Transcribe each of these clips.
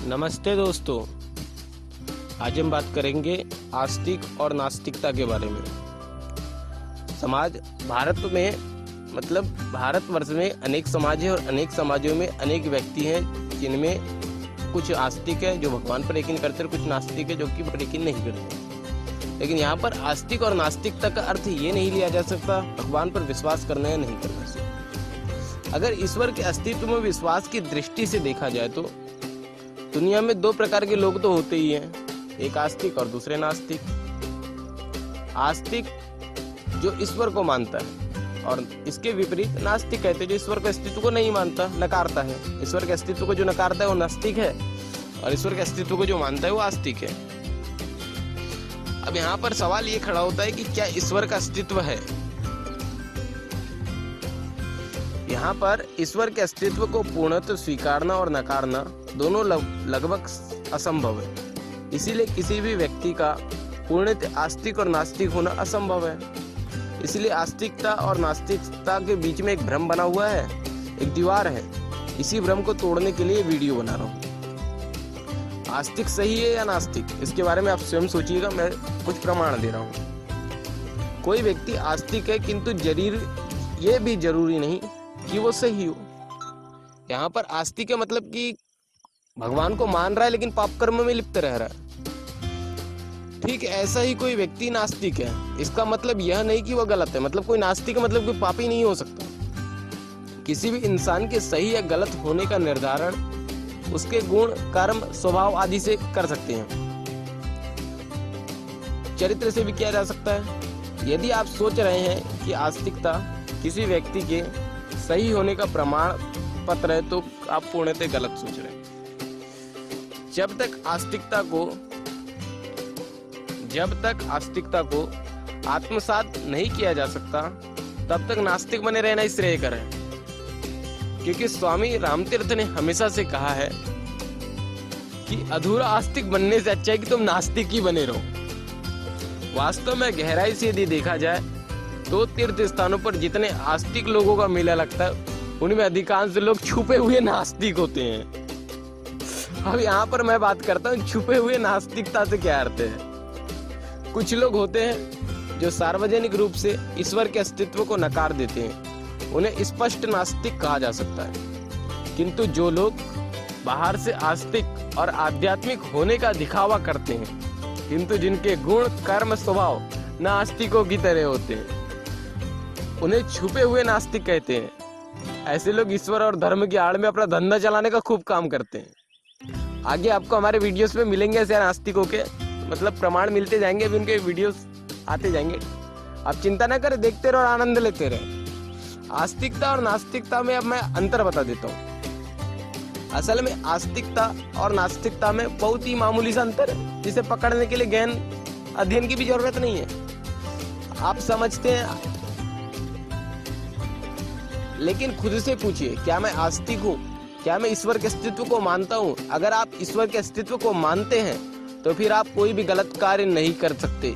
नमस्ते दोस्तों, आज हम बात करेंगे आस्तिक और नास्तिकता के बारे में। समाज भारत में भारतवर्ष में अनेक समाज है और अनेक समाजों में अनेक व्यक्ति हैं जिनमें कुछ आस्तिक है जो भगवान पर यकीन करते हैं, कुछ नास्तिक है जो कि पर यकीन नहीं करते। लेकिन यहाँ पर आस्तिक और नास्तिकता का अर्थ ये नहीं लिया जा सकता भगवान पर विश्वास करना या नहीं करना से। अगर ईश्वर के अस्तित्व में विश्वास की दृष्टि से देखा जाए तो दुनिया में दो प्रकार के लोग तो होते ही हैं, एक आस्तिक और दूसरे नास्तिक। आस्तिक जो ईश्वर को मानता है और इसके विपरीत नास्तिक कहते हैं जो ईश्वर के अस्तित्व को नहीं मानता, नकारता है। ईश्वर के अस्तित्व को जो नकारता है वो नास्तिक है और ईश्वर के अस्तित्व को जो मानता है वो आस्तिक है। अब यहाँ पर सवाल ये खड़ा होता है कि क्या ईश्वर का अस्तित्व है? यहाँ पर ईश्वर के अस्तित्व को पूर्णतः स्वीकारना और नकारना दोनों लगभग असंभव है। इसीलिए किसी भी व्यक्ति का पूर्णतः आस्तिक और नास्तिक होना असंभव है। इसलिए आस्तिकता और नास्तिकता के बीच में एक भ्रम बना हुआ है, एक दीवार है। इसी भ्रम को तोड़ने के लिए वीडियो बना रहा हूँ। आस्तिक सही है या नास्तिक, इसके बारे में आप स्वयं सोचिएगा, मैं कुछ प्रमाण दे रहा हूँ। कोई व्यक्ति आस्तिक है किंतु ये भी जरूरी नहीं कि वो सही हो। यहाँ पर आस्तिक है मतलब कि भगवान को मान रहा है लेकिन पाप कर्म में लिप्त रह रहा है। ठीक ऐसा ही कोई व्यक्ति नास्तिक है, इसका मतलब यह नहीं कि वह गलत है। मतलब कोई नास्तिक मतलब कोई पापी नहीं हो सकता। किसी भी इंसान के सही या गलत होने का निर्धारण उसके गुण, कर्म, स्वभाव आदि से कर सकते हैं, चरित्र से भी किया जा सकता है। यदि आप सोच रहे हैं कि आस्तिकता किसी व्यक्ति के सही होने का प्रमाण पत्र है तो आप पूर्णतः गलत सोच रहे हैं। जब तक आस्तिकता को आत्मसात नहीं किया जा सकता तब तक नास्तिक बने रहना ही श्रेयकर है। क्योंकि स्वामी रामतीर्थ ने हमेशा से कहा है कि अधूरा आस्तिक बनने से अच्छा है कि तुम नास्तिक ही बने रहो। वास्तव में गहराई से यदि देखा जाए तो तीर्थ स्थानों पर जितने आस्तिक लोगों का मेला लगता है उनमें अधिकांश लोग छुपे हुए नास्तिक होते हैं। अब यहाँ पर मैं बात करता हूँ छुपे हुए नास्तिकता से क्या अर्थ है। कुछ लोग होते हैं जो सार्वजनिक रूप से ईश्वर के अस्तित्व को नकार देते हैं, उन्हें स्पष्ट नास्तिक कहा जा सकता है। किंतु जो लोग बाहर से आस्तिक और आध्यात्मिक होने का दिखावा करते हैं किंतु जिनके गुण, कर्म, स्वभाव नास्तिकों की तरह होते हैं, उन्हें छुपे हुए नास्तिक कहते हैं। ऐसे लोग ईश्वर और धर्म की आड़ में अपना धंधा चलाने का खूब काम करते हैं। आगे आपको हमारे वीडियोस में मिलेंगे ऐसे नास्तिकों के प्रमाण मिलते जाएंगे, अभी उनके वीडियोस आते जाएंगे। आप चिंता ना करें, देखते रहो और आनंद लेते रहे। आस्तिकता और नास्तिकता में अब मैं अंतर बता देता हूँ। असल में आस्तिकता और नास्तिकता में बहुत ही मामूली सा अंतर है, जिसे पकड़ने के लिए गहन अध्ययन की भी जरूरत नहीं है। आप समझते हैं, लेकिन खुद से पूछिए, क्या मैं आस्तिक हूँ? क्या मैं ईश्वर के अस्तित्व को मानता हूँ? अगर आप ईश्वर के अस्तित्व को मानते हैं तो फिर आप कोई भी गलत कार्य नहीं कर सकते।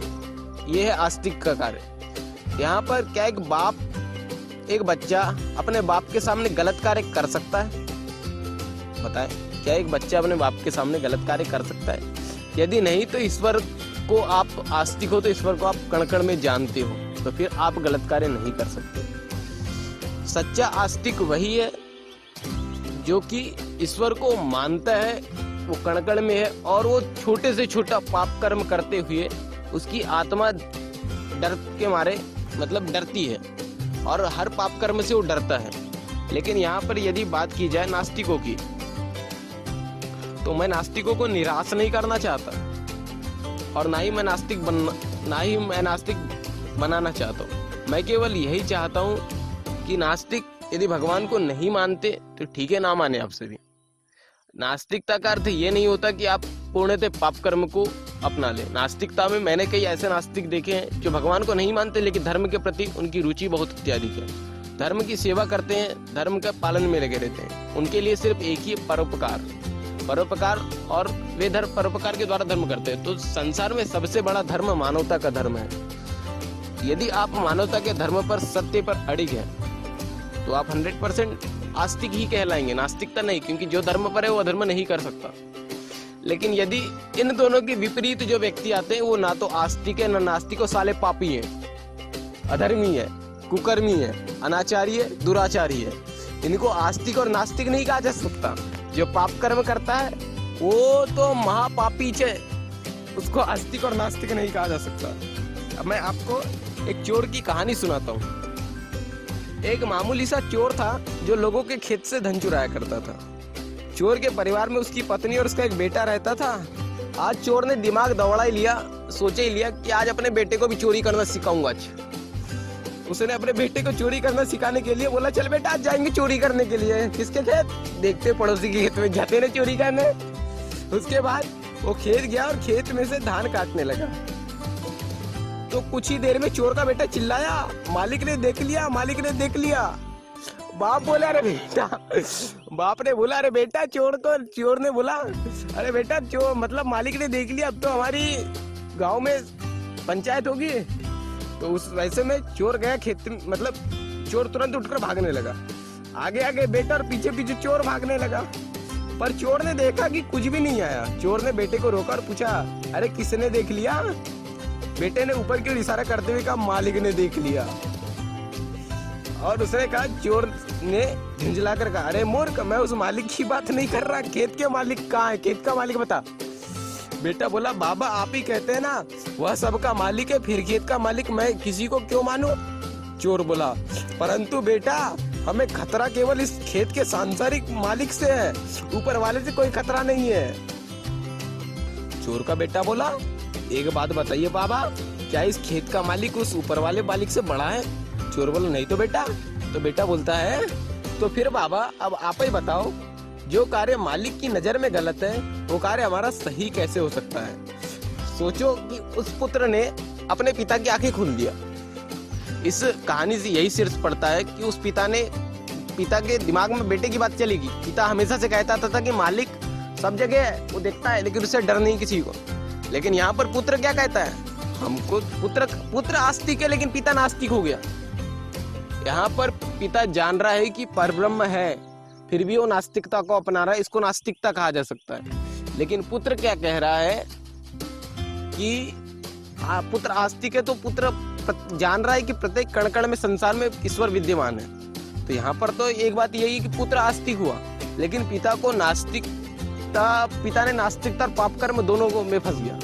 यह है आस्तिक का कार्य। यहाँ पर क्या एक बच्चा अपने बाप के सामने गलत कार्य कर सकता है? बताएं, क्या एक बच्चा अपने बाप के सामने गलत कार्य कर सकता है? यदि नहीं तो ईश्वर को आप आस्तिक हो तो ईश्वर को आप कण कण में जानते हो, तो फिर आप गलत कार्य नहीं कर सकते। सच्चा आस्तिक वही है जो कि ईश्वर को मानता है, वो कण कण में है और वो छोटे से छोटा पाप कर्म करते हुए उसकी आत्मा डर के मारे डरती है और हर पाप कर्म से वो डरता है। लेकिन यहाँ पर यदि बात की जाए नास्तिकों की, तो मैं नास्तिकों को निराश नहीं करना चाहता और ना ही मैं नास्तिक बनाना चाहता हूँ। मैं केवल यही चाहता हूँ कि नास्तिक यदि भगवान को नहीं मानते तो ठीक है, ना माने आपसे भी। नास्तिकता का अर्थ ये नहीं होता कि आप पूर्णतः पाप कर्म को अपना ले। नास्तिकता में मैंने कई ऐसे नास्तिक देखे हैं जो भगवान को नहीं मानते लेकिन धर्म के प्रति उनकी रुचि बहुत अत्यधिक है। धर्म की सेवा करते हैं, धर्म का पालन में लगे रहते हैं। उनके लिए सिर्फ एक ही परोपकार और वे परोपकार के द्वारा धर्म करते हैं। तो संसार में सबसे बड़ा धर्म मानवता का धर्म है। यदि आप मानवता के धर्म पर, सत्य पर अड़िग हैं तो आप 100% आस्तिक ही कहलाएंगे, नास्तिकता नहीं। क्योंकि जो धर्म पर है वो अधर्म नहीं कर सकता। लेकिन यदि इन दोनों के विपरीत जो व्यक्ति आते हैं वो ना तो आस्तिक है ना नास्तिक, साले पापी है, अधर्मी है, कुकर्मी है, अनाचारी है, दुराचारी है। इनको आस्तिक और नास्तिक नहीं कहा जा सकता। जो पाप कर्म करता है वो तो महापापी है, उसको आस्तिक और नास्तिक नहीं कहा जा सकता। अब मैं आपको एक चोर की कहानी सुनाता हूँ। एक मामूली सा चोर था जो लोगों के खेत से धन चुराया करता था। चोर के परिवार में उसकी पत्नी और उसका एक बेटा रहता था। आज चोर ने दिमाग दौड़ा ही लिया, सोचे ही लिया कि आज अपने बेटे को भी चोरी करना सिखाऊंगा। उसने अपने बेटे को चोरी करना सिखाने के लिए बोला, चल बेटा आज जाएंगे चोरी करने के लिए। किसके खेत? देखते पड़ोसी के खेत में जाते ना चोरी करने। उसके बाद वो खेत गया और खेत में से धान काटने लगा। तो कुछ ही देर में चोर का बेटा चिल्लाया, मालिक ने देख लिया, मालिक ने देख लिया। बाप बोला, अरे बेटा, बाप ने बोला, अरे बेटा चोर ने बोला, अरे बेटा चोर मतलब मालिक ने देख लिया, अब तो हमारी गांव में पंचायत होगी। तो उस वैसे में चोर गया खेत, मतलब चोर तुरंत उठकर भागने लगा। आगे आगे बेटा और पीछे पीछे चोर भागने लगा। पर चोर ने देखा कि कुछ भी नहीं आया। चोर ने बेटे को रोका और पूछा, अरे किसने देख लिया? बेटे ने ऊपर की ओर इशारा करते हुए कहा, मालिक ने देख लिया। और उसने कहा, चोर ने झुंझलाकर कहा, अरे मूर्ख, मैं उस मालिक की बात नहीं कर रहा, खेत के मालिक कहाँ है? खेत का मालिक बता। बेटा बोला, बाबा आप ही कहते हैं ना वह सबका मालिक है, फिर खेत का मालिक मैं किसी को क्यों मानूं? चोर बोला, परंतु बेटा हमें खतरा केवल इस खेत के सांसारिक मालिक से है, ऊपर वाले से कोई खतरा नहीं है। चोर का बेटा बोला, एक बात बताइए बाबा, क्या इस खेत का मालिक उस ऊपर वाले मालिक से बड़ा है? चोर बोला, नहीं तो बेटा। तो बेटा बोलता है, तो फिर बाबा अब आप ही बताओ, जो कार्य मालिक की नजर में गलत है वो कार्य हमारा सही कैसे हो सकता है? सोचो कि उस पुत्र ने अपने पिता की आंखें खोल दिया। इस कहानी से यही शीर्ष पड़ता है कि उस पिता के दिमाग में बेटे की बात चलेगी। पिता हमेशा से कहता था कि मालिक सब जगह है, वो देखता है, लेकिन उससे डर नहीं किसी को। लेकिन यहाँ पर पुत्र क्या कहता है? हमको पुत्र आस्तिक है लेकिन पिता नास्तिक हो गया। यहाँ पर पिता जान रहा है कि परब्रह्म है, फिर भी वो नास्तिकता को अपना रहा है। इसको नास्तिकता कहा जा सकता है। लेकिन पुत्र क्या कह रहा है कि पुत्र आस्तिक है, तो पुत्र जान रहा है कि प्रत्येक कण कण में संसार में ईश्वर विद्यमान है। तो यहाँ पर तो एक बात यही कि पुत्र आस्तिक हुआ, लेकिन पिता ने नास्तिकता और पाप कर्म दोनों को में फंस गया।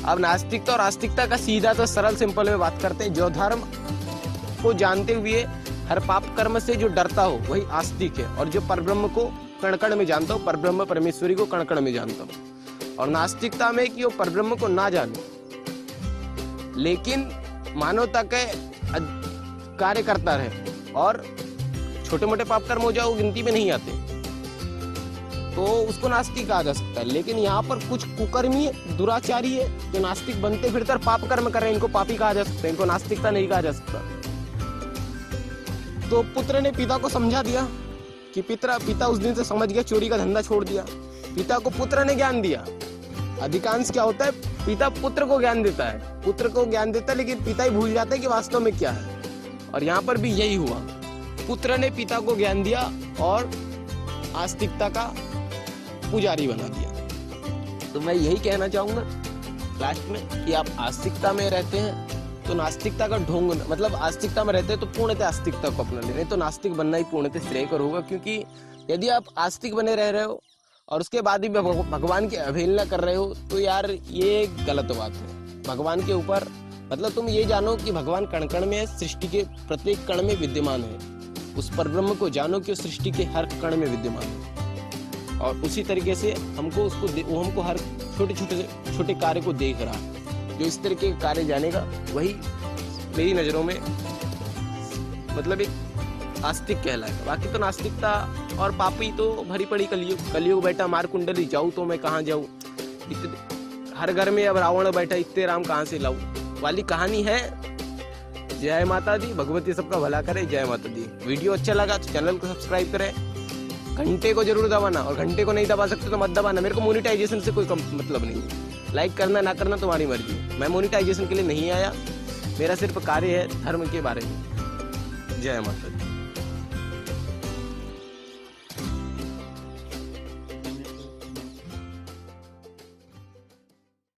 अब नास्तिकता और आस्तिकता का सीधा तो सरल सिंपल में बात करते हैं। जो धर्म को जानते हुए हर पाप कर्म से जो डरता हो वही आस्तिक है, और जो परब्रह्म को कण कण में जानता हो, परब्रह्म परमेश्वरी को कण कण में जानता हो। और नास्तिकता में कि वो परब्रह्म को ना जाने लेकिन मानवता के कार्य करता रहे, और छोटे मोटे पाप कर्म हो जाओ गिनती में नहीं आते, तो उसको नास्तिक कहा जा सकता है। लेकिन यहाँ पर कुछ कुकर्मी है, दुराचारी है, जो नास्तिक बनते फिरते पाप कर्म कर रहे हैं, इनको पापी कहा जा सकता है, इनको नास्तिकता नहीं कहा जा सकता। तो पुत्र ने पिता को समझा दिया कि पिता उस दिन से समझ गया, चोरी का धंधा छोड़ दिया। पिता को पुत्र ने ज्ञान दिया। अधिकांश क्या होता है, पिता पुत्र को ज्ञान देता है, लेकिन पिता ही भूल जाता है कि वास्तव में क्या है। और यहाँ पर भी यही हुआ, पुत्र ने पिता को ज्ञान दिया और आस्तिकता का पुजारी बना दिया। तो मैं यही कहना चाहूंगा लास्ट में कि आप आस्तिकता में रहते हैं तो नास्तिकता का ढोंग, मतलब आस्तिकता में रहते हैं तो पूर्णतः आस्तिकता को अपना ले रहे, तो नास्तिक बनना ही पूर्णतः श्रेयकर होगा। क्योंकि यदि आप आस्तिक बने रह रहे हो और उसके बाद भी भगवान की अवहेलना कर रहे हो तो यार ये गलत बात है। भगवान के ऊपर मतलब तुम ये जानो कि भगवान कण कण में है, सृष्टि के प्रत्येक कण में विद्यमान है। उस परब्रह्म को जानो कि सृष्टि के हर कण में विद्यमान है, और उसी तरीके से वो हमको हर छोटे कार्य को देख रहा है। जो इस तरह के कार्य जानेगा वही मेरी नजरों में मतलब एक आस्तिक कहलाएगा। बाकी तो नास्तिकता और पापी तो भरी पड़ी कलयुग बैठा मार कुंडली, जाऊँ तो मैं कहाँ जाऊँ, हर घर में अब रावण बैठा, इतने राम कहाँ से लाऊं वाली कहानी है। जय माता दी, भगवती सबका भला करे। जय माता दी। वीडियो अच्छा लगा तो चैनल को सब्सक्राइब करें, घंटे को जरूर दबाना, और घंटे को नहीं दबा सकते तो मत दबाना। मेरे को मोनिटाइजेशन से कोई मतलब नहीं है, लाइक करना ना करना तुम्हारी मर्जी। मैं मोनिटाइजेशन के लिए नहीं आया, मेरा सिर्फ कार्य है धर्म के बारे में। जय माता दी।